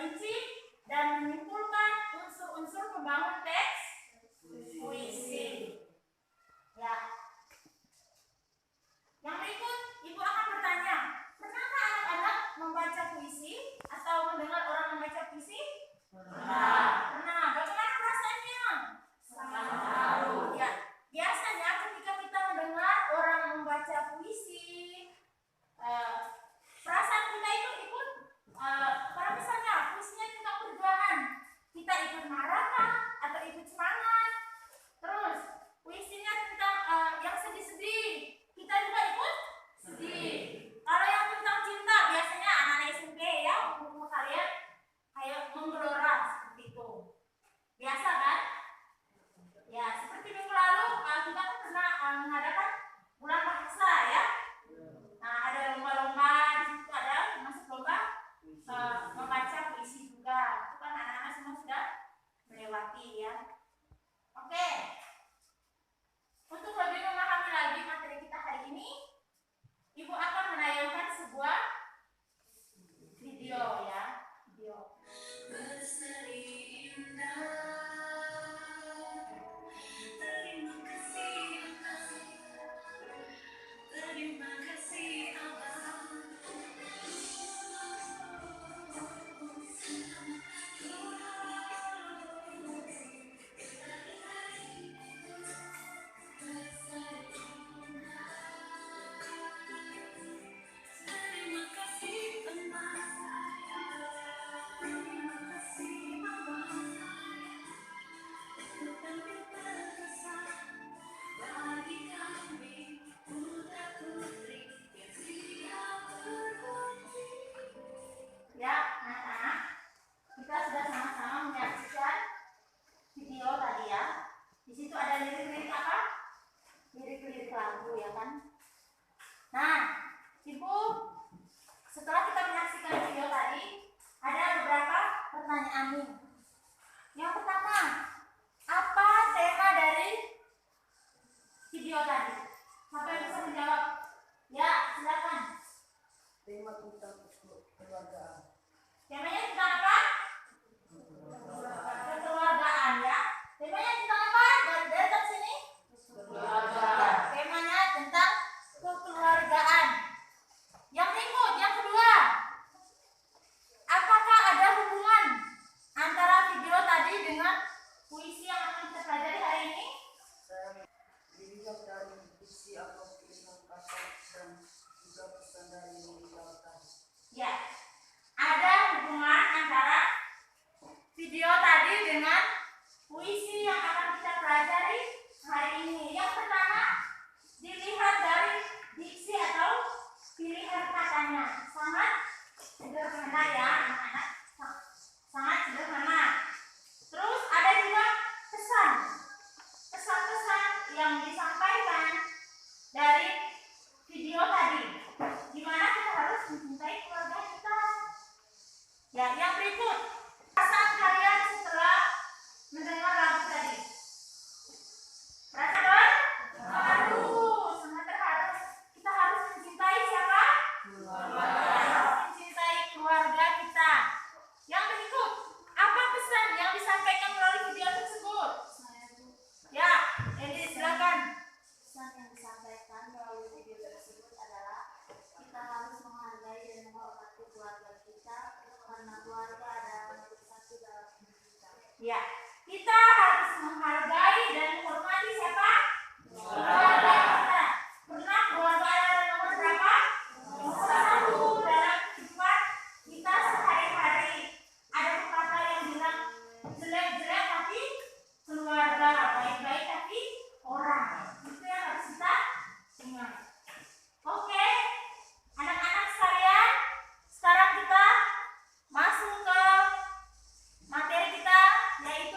merinci dan menyimpulkan unsur-unsur pembangun teks puisi. Ya. Yang berikut, Ibu akan bertanya, pernahkah anak-anak membaca puisi atau mendengar orang membaca puisi? Pernah. Bagaimana perasaannya? Sangat haru. Ya. Biasanya ketika kita mendengar orang membaca puisi, perasaan kita itu ikut. Kalau misalnya puisinya tentang perjuangan, kita ikut marah atau ikut semangat. Terus puisinya tentang yang sedih-sedih, kita juga ikut sedih. Kalau yang tentang cinta, biasanya anak-anak SMP ya, umur kalian kayak menggelora seperti itu. Biasa kan? Ya, seperti minggu lalu kita kan pernah mengadakan bulan bahasa ya. Nah, ada lomba-lomba di situ, ada masuk lomba membaca puisi juga. Itu kan anak-anak semua sudah melewati ya. Oke. Untuk lebih memahami lagi materi kita hari ini, Ibu akan menayangkan sebuah video ya. Video. Ya, anak-anak, kita sudah sama-sama menyaksikan video tadi ya. Di situ ada lirik-lirik apa? Lirik-lirik lagu ya kan? Nah, Ibu, setelah kita menyaksikan video tadi, ada beberapa pertanyaan nih. Yang pertama, apa tema dari video tadi? Siapa yang bisa menjawab? Ya, silakan. Tema tentang kekeluargaan. Temanya tentang apa? Kekeluargaan ya. Temanya tentang apa? Dari sini? Kekeluargaan. Temanya tentang kekeluargaan. Yang berikut, yang kedua. Apakah ada hubungan antara video tadi dengan puisi yang akan kita pelajari hari ini? Saya dilihat dari puisi atau tulisan kasar dan juga pesan dari Nurul tadi. Ya. Ada hubungan antara video tadi dengan puisi yang akan kita pelajari hari ini. Yang pertama, dilihat dari diksi atau pilihan katanya. Sangat sederhana ya anak-anak. Sangat sederhana. Terus ada juga pesan. Pesan-pesan yang disampaikan dari video tadi. Gimana kita harus mencintai keluarga kita. Ya, yang berikut, perasaan kalian setelah mendengar lagu tadi. Perasaan terharu, sangat terharu. Kita harus mencintai siapa? Keluarga. Harus mencintai keluarga kita. Yang berikut, apa pesan yang disampaikan melalui video tersebut? Ya, Edi, silakan. Pesan yang disampaikan melalui video tersebut adalah kita harus menghargai dan menghormati keluarga kita karena keluarga adalah nomor satu dalam hidup kita. Ya, kita harus menghargai dan menghormati siapa? Keluarga kita. Pernah keluarga adalah nomor berapa? Nomor satu dalam kehidupan kita sehari-hari. Ada pepatah yang bilang jelek-jelek tapi keluarga, baik-baik tapi orang. Itu yang harus kita ingat. Oke, anak-anak sekalian, sekarang kita masuk ke materi kita, yaitu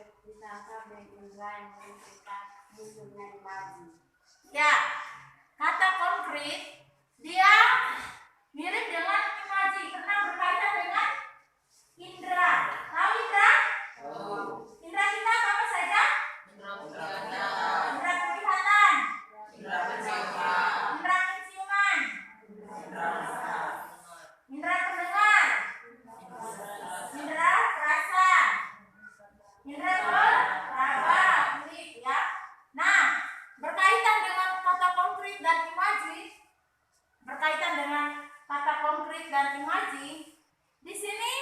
disangka Indra yang menunjukkan munculnya imaji. Ya, kata konkret dia mirip dengan imaji karena berkaitan dengan indra. Tahu indra? Indra kita apa saja? Indra penglihatan, indra penciuman, indra pendengar, indra rasa, indra peraba, kulit ya. Nah, berkaitan dengan kata konkret dan imaji, di sini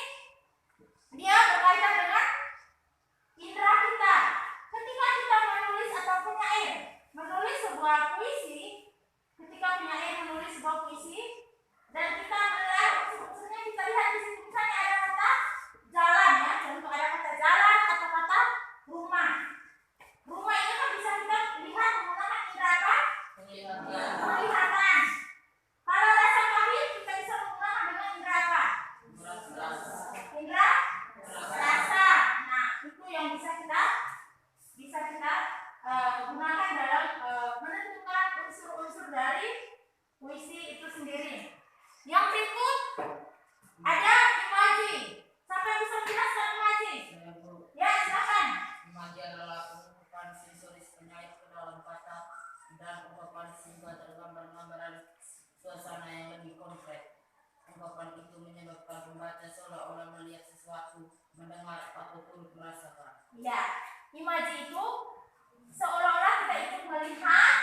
dia berkaitan dengan indera kita. Ketika kita menulis atau penyair menulis sebuah puisi, dan kita melihat unsur-unsurnya, kita lihat di sini misalnya ada kata jalan ya, contoh ada kata jalan atau kata rumah. Rumah ini kan bisa kita lihat menggunakan indera apa? Penglihatan. Kalau rasa pahit kita bisa menggunakan dengan indera apa? Indera rasa. Nah, itu yang bisa kita gunakan dalam menentukan unsur-unsur dari puisi itu sendiri. Yang berikut ada imaji. Siapa yang bisa menjelaskan imaji? Ya, silakan. Imaji adalah ungkapan sensoris penyair ke dalam kata dan ungkapan sehingga tergambar gambaran suasana yang lebih konkret. Ungkapan itu menyebabkan pembaca seolah-olah melihat sesuatu, mendengar atau turut merasakan. Ya, imaji itu seolah-olah kita ikut melihat,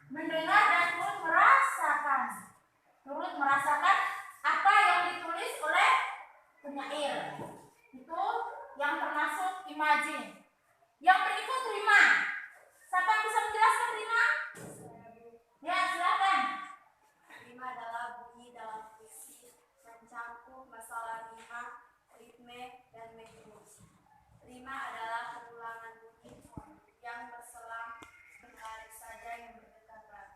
mendengar dan turut merasakan apa yang ditulis oleh penyair. Itu yang termasuk imaji. Yang berikut rima. Siapa yang bisa menjelaskan rima? Ya, silakan. Rima adalah bunyi dalam puisi mencakup masalah rima, ritme, dan metode. Rima adalah pengulangan bunyi yang berselang sekali saja yang berdekatan.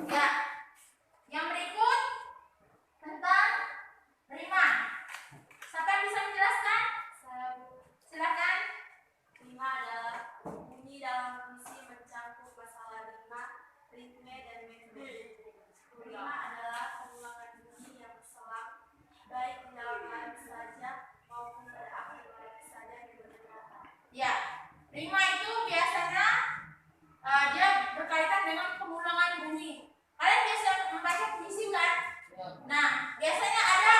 Ya. Yang berikut tentang rima. Siapa yang bisa menjelaskan? Silakan. Rima adalah bunyi dalam puisi mencakup masalah rima, ritme, dan metode. Rima adalah pengulangan bunyi yang berselang, baik di dalam lagu saja maupun pada akhir lagu saja yang berdekatan. Ya, rima itu biasanya dia berkaitan dengan pengulangan bunyi. Kalian biasa membaca puisi kan? Nah, biasanya ada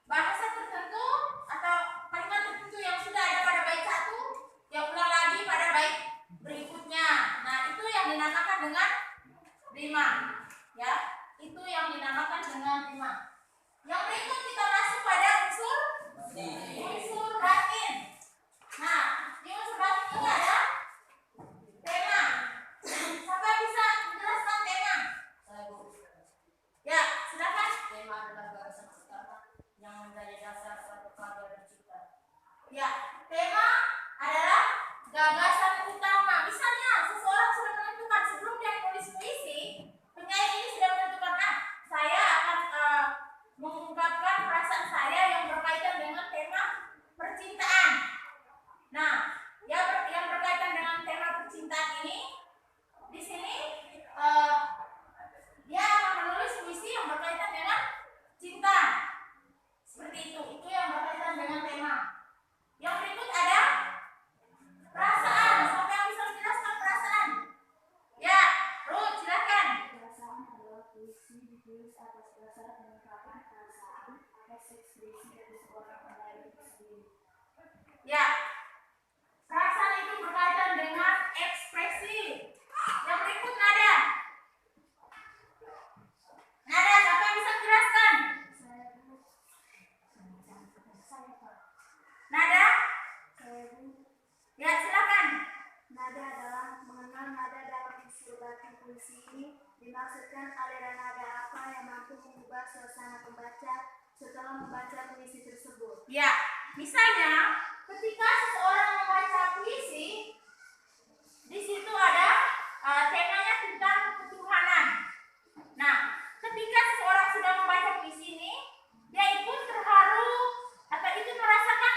bahasa tertentu atau kalimat tertentu yang sudah ada pada bait satu, yang ulang lagi pada bait berikutnya. Nah, itu yang dinamakan dengan rima. Ya, itu yang dinamakan dengan rima. Yang berikut kita masuk pada unsur batin. Nah, di unsur batin ini ada tema. Siapa bisa menjelaskan tema? Ya, silakan. Tema adalah gagasan utama yang menjadi dasar suatu karya tercipta. Ya, tema adalah gagasan utama. Misalnya, seseorang sudah menentukan sebelum dia menulis puisi, penyair ini sudah menentukan, saya akan mengungkapkan perasaan saya yang berkaitan dengan tema percintaan. Nah, yang berkaitan dengan tema percintaan ini, di sini dia akan menulis puisi yang berkaitan dengan cinta. Seperti itu yang berkaitan dengan tema. Yang berikut ada perasaan. Siapa yang bisa menjelaskan perasaan? Ya, Ruth, silakan. Perasaan adalah puisi ditulis atas dasar pengungkapan perasaan atau ekspresi dari seorang penyair itu sendiri. Ya, perasaan itu berkaitan dengan ekspresi. Yang berikut nada. Nada, siapa yang bisa menjelaskan? Nada? Ya, silakan. Nada adalah mengenal nada dalam unsur batin puisi ini dimaksudkan aliran nada apa yang mampu mengubah suasana pembaca setelah membaca puisi tersebut. Ya, misalnya ketika seseorang membaca puisi, di situ ada temanya tentang ketuhanan. Nah, ketika seseorang sudah membaca puisi ini, dia ikut terharu atau ikut merasakan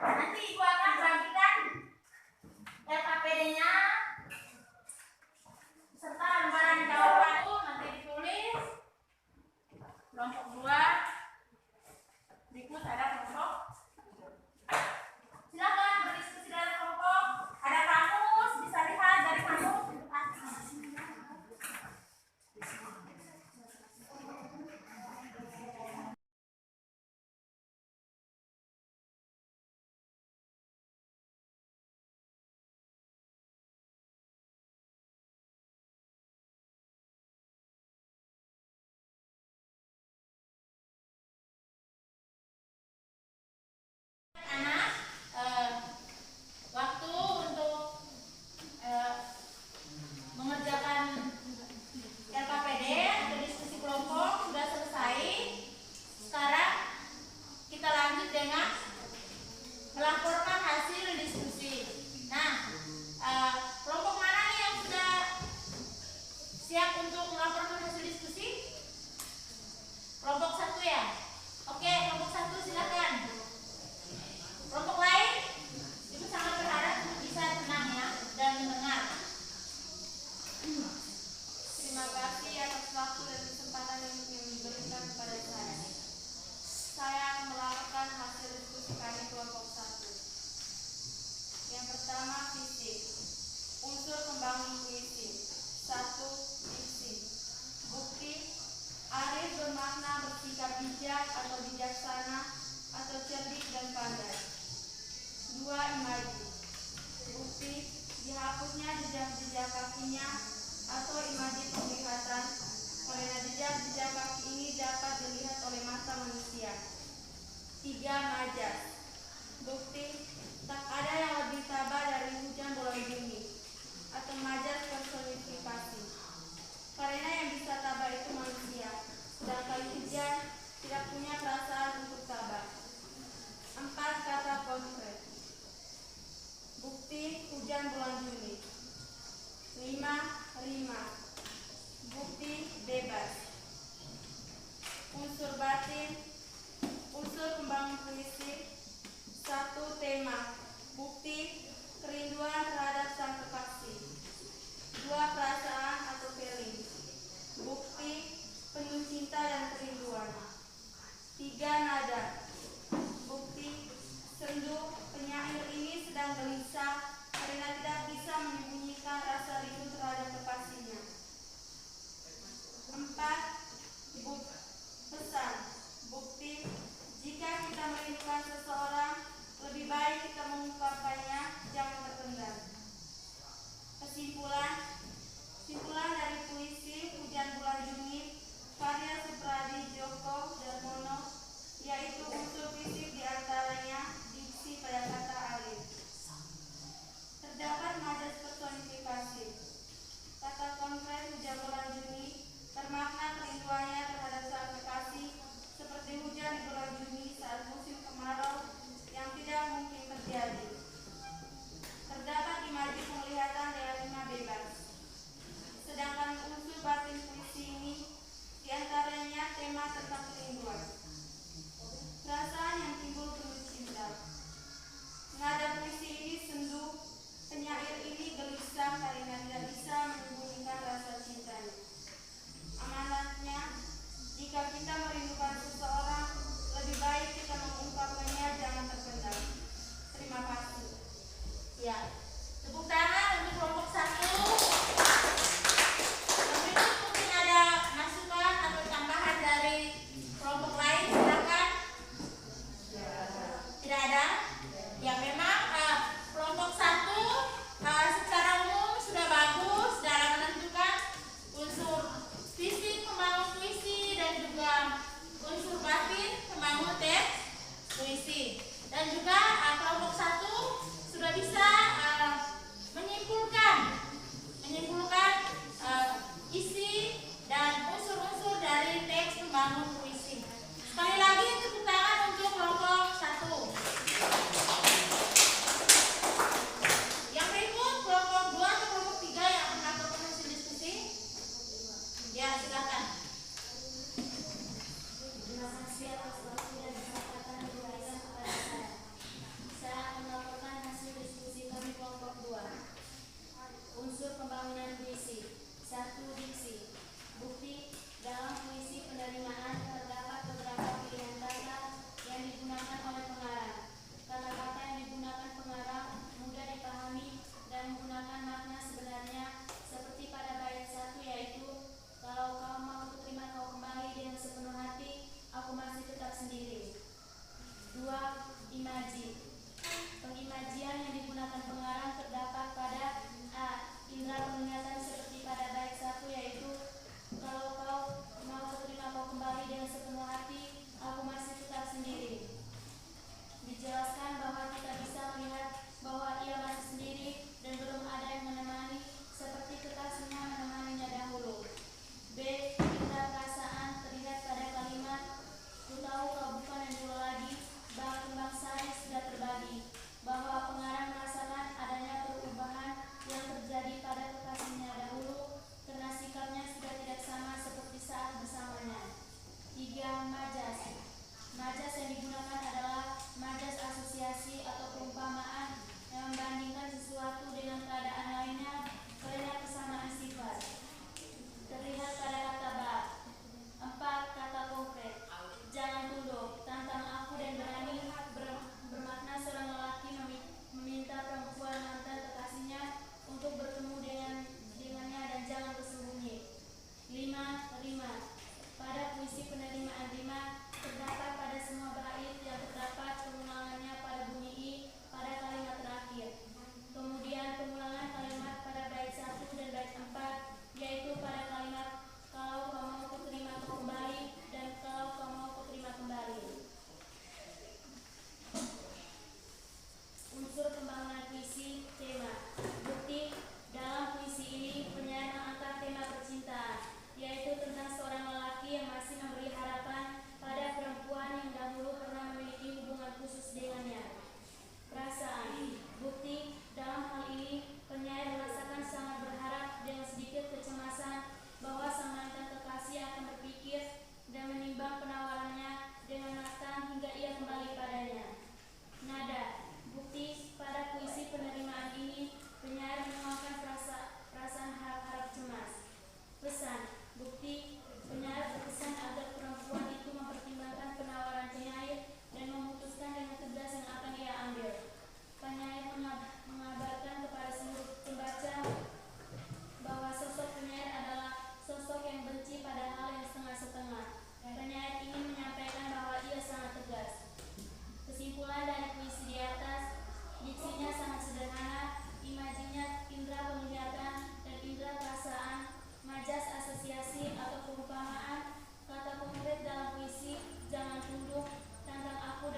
Nanti ibu akan bagikan LKPD-nya serta lembaran jawaban itu nanti ditulis kelompok 2. Berikut ada kelompok. Silakan berdiskusi dalam kelompok. Ada kamus, bisa lihat dari kamus. Anak, waktu untuk mengerjakan LKPD atau diskusi kelompok sudah selesai. Sekarang kita lanjut dengan melaporkan hasil diskusi. Nah, kelompok mana nih yang sudah siap untuk melaporkan hasil diskusi? Kelompok 1 ya? Oke, kelompok 1 silakan. Kelompok lain, Ibu sangat berharap bisa tenang ya dan mendengar. Terima kasih atas waktu dan kesempatan yang diberikan kepada saya. Saya akan melaporkan hasil diskusi kami kelompok 1. Yang pertama, fisik. Unsur pembangun puisi. 1. Fiksi. Bukti. Arif bermakna bersikap bijak atau bijaksana atau cerdik dan pandai. 2. Imaji. Bukti. Dihapusnya jejak-jejak kakinya atau imaji penglihatan, karena jejak-jejak kaki ini dapat dilihat oleh mata manusia. 3. Majas. Bukti. Tak ada yang lebih tabah dari hujan bulan Juni atau majas personifikasi, karena yang bisa tabah itu manusia, sedangkan hujan tidak punya perasaan untuk tabah. 4. Kata konkret. Bukti. Hujan bulan Juni.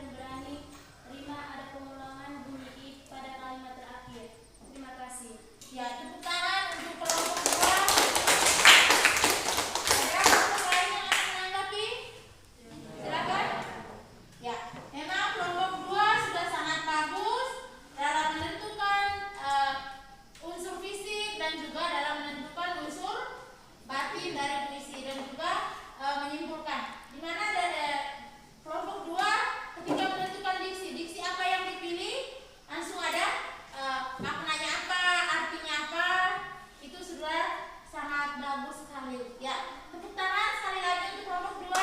dan berani. 5. Ada pengulangan bunyi I pada kalimat terakhir. Terima kasih. Ya, tepuk tangan untuk kelompok 2. Ada kelompok lain yang akan menanggapi? Silakan. Ya, memang kelompok 2 sudah sangat bagus dalam menentukan unsur fisik dan juga dalam menentukan unsur batin dari puisi dan juga menyimpulkan. Di mana dari kelompok 2 ketika menentukan diksi apa yang dipilih langsung ada maknanya apa, artinya apa, itu sudah sangat bagus sekali. Ya, tepuk tangan sekali lagi untuk kelompok 2.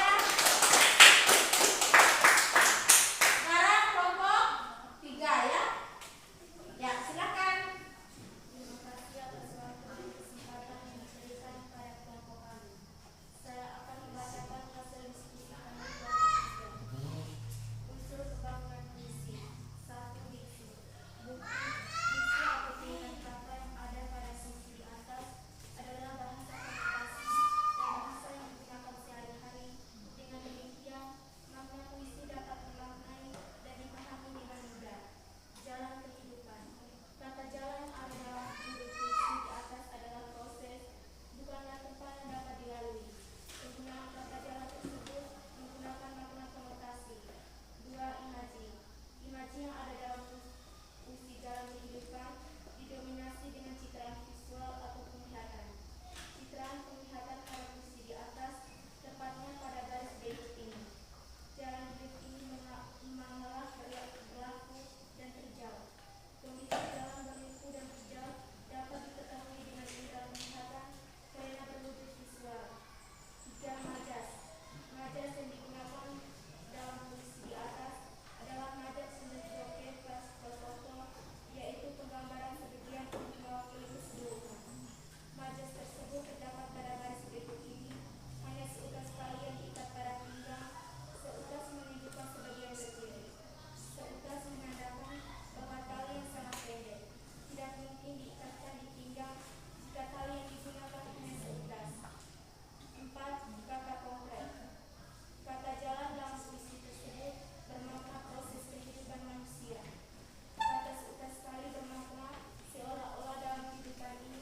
Sekarang kelompok 3 ya. Ya, silakan. Terima kasih atas waktu dan kesempatan yang diberikan pada kelompok kami. Saya akan membacakan hasil diskusi kami kelompok 3. Unsur pembangunan puisi. 1. Diksi. Bukti diksi atau pilihan kata yang ada pada sisi di atas adalah bahasa komunikasi dan bahasa yang digunakan sehari-hari. Dengan demikian, makna puisi dapat dimaknai dan dipahami dengan mudah. Jalan kehidupan. Kata jalan yang ada dalam bentuk puisi di atas adalah proses, bukanlah tempat yang dapat dilalui. Penggunaan kata jalan tersebut menggunakan makna konotasi. 2. Imaji. Imaji yang ada dalam puisi jalan kehidupan didominasi dengan citraan visual atau penglihatan. Citraan penglihatan pada puisi di atas, tepatnya pada garis hidup ini. Jalan hidup ini mengalah berlaku dan terjal. Kondisi jalan berliku dan terjal dapat diketahui dengan indera penglihatan karena berwujud visual. 3. Majas. Majas yang digunakan dalam puisi di atas adalah majas sumber joke foto, yaitu penggambaran sebagian untuk mewakili keseluruhan. Majas tersebut terdapat pada garis berikut ini, hanya seutas tali yang diikat pada pinggang, seutas menunjukkan sebagian berdiri, seutas menandakan bahwa tali yang sangat pendek tidak mungkin diikatkan di pinggang jika tali yang digunakan hanya seutas. 4. Kata konkret. Kata jalan dalam puisi tersebut bermakna proses kehidupan manusia. Kata seutas tali bermakna seolah-olah dalam kehidupan ini,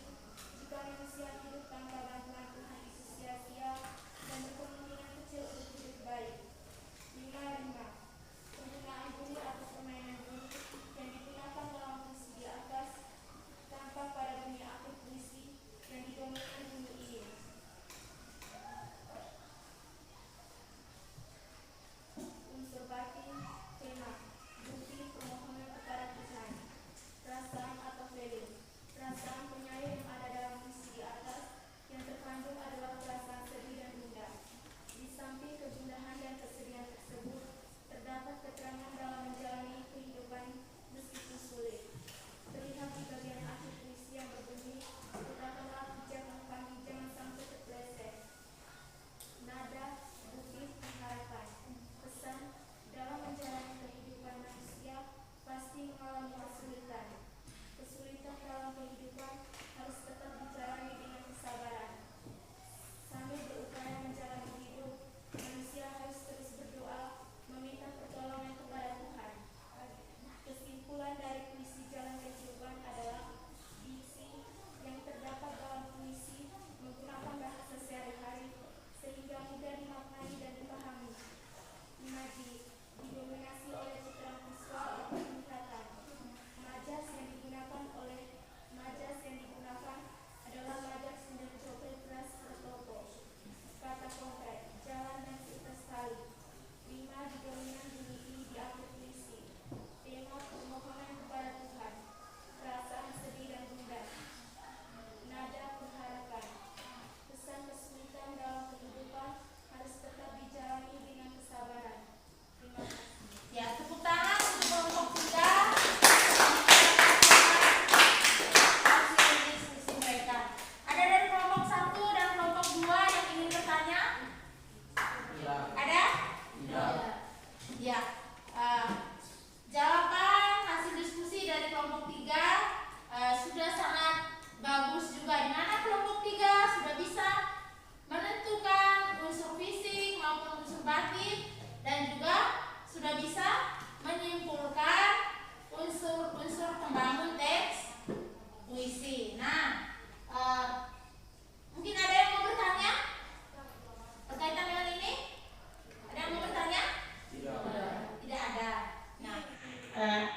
jika manusia hidup tanpa bantuan Tuhan itu sia-sia dan berkemungkinan kecil untuk hidup baik. 5. Penggunaan bunyi atau permainan bunyi yang digunakan dalam puisi di atas tampak pada bunyi akhir puisi yang didominasi bunyi ini. Unsur batin. Tema. Bukti permohonan kepada Tuhan. Perasaan atau feeling. Perasaan penyair yang ada dalam puisi di atas yang terkandung adalah perasaan sedih dan gundah. Di samping kegundahan dan kesedihan tersebut, terdapat keterangan dalam menjalani kehidupan meskipun sulit. Terlihat di bagian akhir puisi yang berbunyi, "Tetaplah bijak mengpanggil, jangan sampai terpeleset." Nada, bukti, pengharapan. Pesan, dalam menjalani kehidupan manusia pasti mengalami kesulitan. Kesulitan dalam kehidupan harus tetap dijalani dengan kesabaran. Sambil berupaya menjalani hidup, manusia harus terus berdoa, meminta pertolongan kepada Tuhan. Kesimpulan dari puisi jalan kehidupan adalah diksi yang terdapat dalam puisi menggunakan bahasa sehari-hari sehingga mudah dimaknai dan dipahami. Imaji didominasi oleh citraan visual atau penglihatan. Majas yang digunakan adalah majas sumber joke keras bertopo. Kata konkret. Jalan dan seutas tali. 5. Didominan bunyi I di akhir puisi. Tema permohonan kepada Tuhan. Perasaan sedih dan gundah. Nada pengharapan. Pesan kesulitan dalam kehidupan harus tetap dijalani dengan kesabaran. Terima kasih. Ya, tepuk tangan untuk kelompok 3. Hasil diskusi mereka. Ada dari kelompok 1 dan kelompok 2 yang ingin bertanya? Ada? Ya. Jawaban hasil diskusi dari kelompok 3 sudah sangat bagus juga, di mana kelompok 3 sudah bisa menentukan unsur fisik maupun unsur batin dan juga sudah bisa menyimpulkan unsur-unsur pembangun teks puisi. Nah, mungkin ada yang mau bertanya berkaitan dengan ini? Ada yang mau bertanya? Tidak ada. Nah,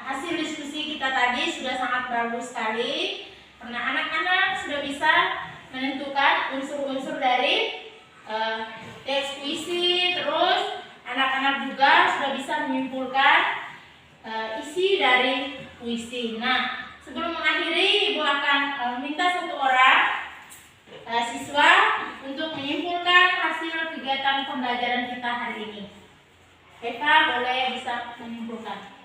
hasil diskusi kita tadi sudah sangat bagus sekali. Karena anak-anak sudah bisa menentukan unsur-unsur dari teks puisi, terus anak-anak juga sudah bisa menyimpulkan isi dari puisi. Nah, sebelum mengakhiri, Ibu akan minta satu orang siswa untuk menyimpulkan hasil kegiatan pembelajaran kita hari ini. Eva, boleh bisa menyimpulkan.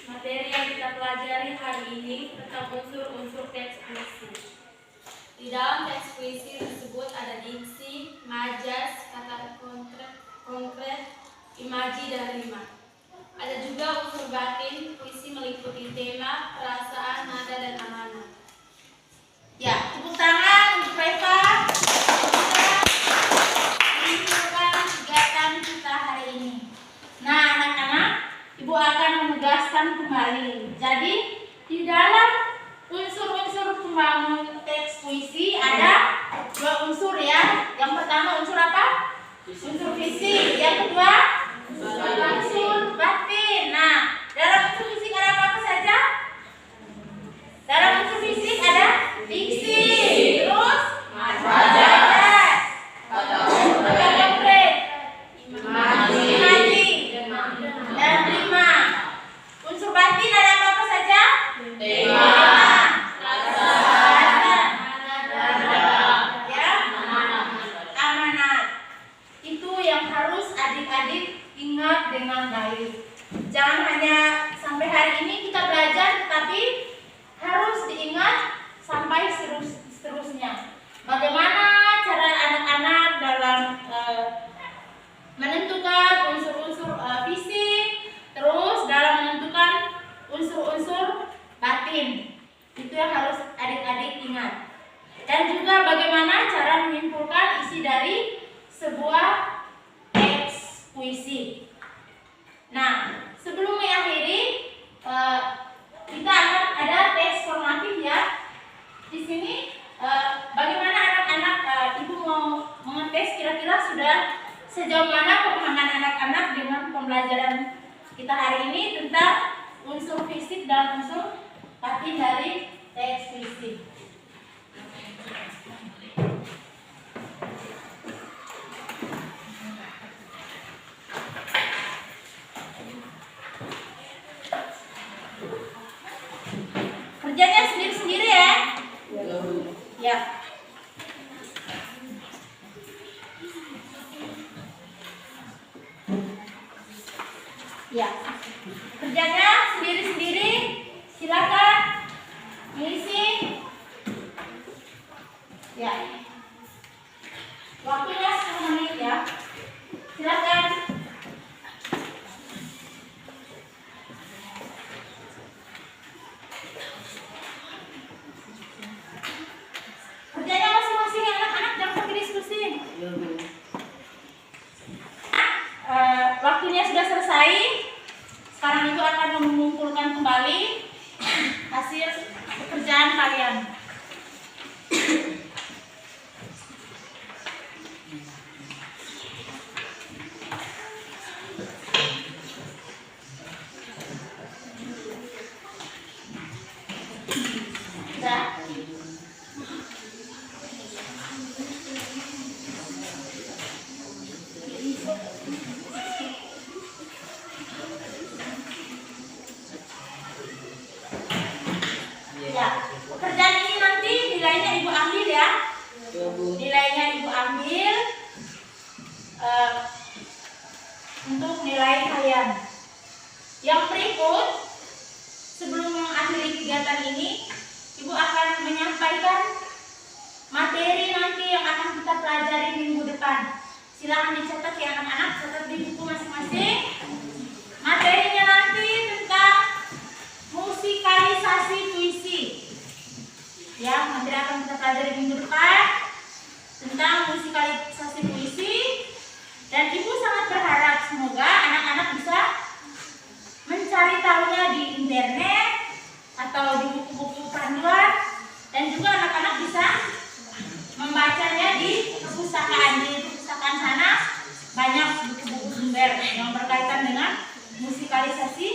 Materi yang kita pelajari hari ini tentang unsur-unsur teks puisi. Di dalam teks puisi tersebut ada diksi, majas, kata konkret, imaji, dan rima. Ada juga unsur batin. Puisi meliputi tema, perasaan, nada, dan amanat. Ya, tepuk tangan untuk Eva. Menyimpulkan kegiatan kita hari ini. Nah, anak-anak, Ibu akan menegaskan kembali. Jadi, di dalam unsur-unsur pembangun teks puisi ada dua unsur ya. Yang pertama unsur apa? Unsur fisik. Yang kedua unsur batin. Nah, dalam unsur fisik ada apa saja? Dalam unsur fisik ada diksi, terus majas, kata konkret, imaji, dan rima. Unsur batin ada apa saja? Tema, rasa, ya, amanat. Itu yang harus adik-adik ingat dengan baik. Jangan hanya sampai hari ini kita belajar, tetapi harus diingat sampai seterusnya. Bagaimana cara anak-anak dalam menentukan unsur-unsur fisik, terus dalam menentukan unsur-unsur batin. Itu yang harus adik-adik ingat. Dan juga bagaimana cara menyimpulkan isi dari sebuah teks puisi. Nah, sebelum mengakhiri, kita akan ada tes formatif ya. Di sini bagaimana anak-anak, Ibu mau mengetes kira-kira sudah sejauh mana pemahaman anak-anak dengan pembelajaran kita hari ini tentang unsur fisik dan unsur batin dari teks puisi. Kerjanya sendiri-sendiri ya. Ya. Ya. Kerjanya sendiri-sendiri. Silakan mengisi. Ya. Waktunya 10 menit ya. Silakan. Kerjanya masing-masing ya anak-anak, jangan pakai diskusi. Waktunya sudah selesai. Sekarang itu akan mengumpulkan kembali hasil pekerjaan kalian. Sudah? Ya, pekerjaan ini nanti nilainya Ibu ambil ya. Nilainya Ibu ambil untuk nilai kalian. Yang berikut, sebelum mengakhiri kegiatan ini, Ibu akan menyampaikan materi nanti yang akan kita pelajari minggu depan. Silakan dicatat ya anak-anak, catat di buku masing-masing. Materinya nanti tentang musikalisasi puisi. Ya, materi akan kita pelajari minggu depan tentang musikalisasi puisi. Dan Ibu sangat berharap semoga anak-anak bisa mencari perpustakaan. Di perpustakaan sana banyak buku-buku sumber yang berkaitan dengan musikalisasi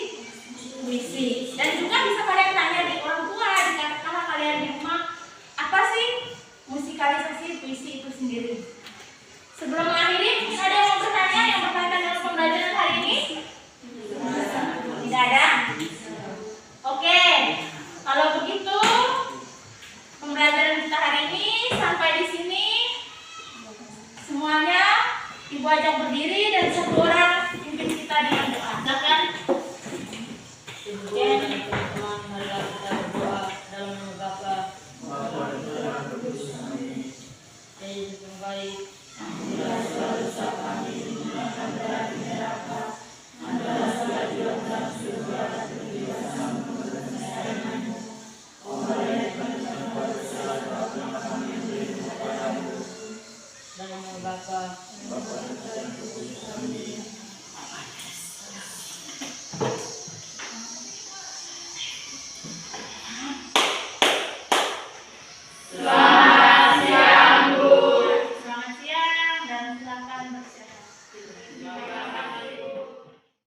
puisi. Dan juga bisa kalian tanya di orang tua, di kakak kalian di rumah, apa sih musikalisasi puisi itu sendiri. Sebelum mengakhiri, mungkin ada yang mau bertanya yang berkaitan dengan pembelajaran hari ini? Tidak ada? Oke, kalau begitu pembelajaran kita hari ini sampai di sini. Semuanya Ibu ajak berdiri dan satu orang pimpin kita dengan doa. Silakan. Oke, teman-teman, marilah kita berdoa dalam nama Bapa. Yesus yang baik. Dalam nama Bapa.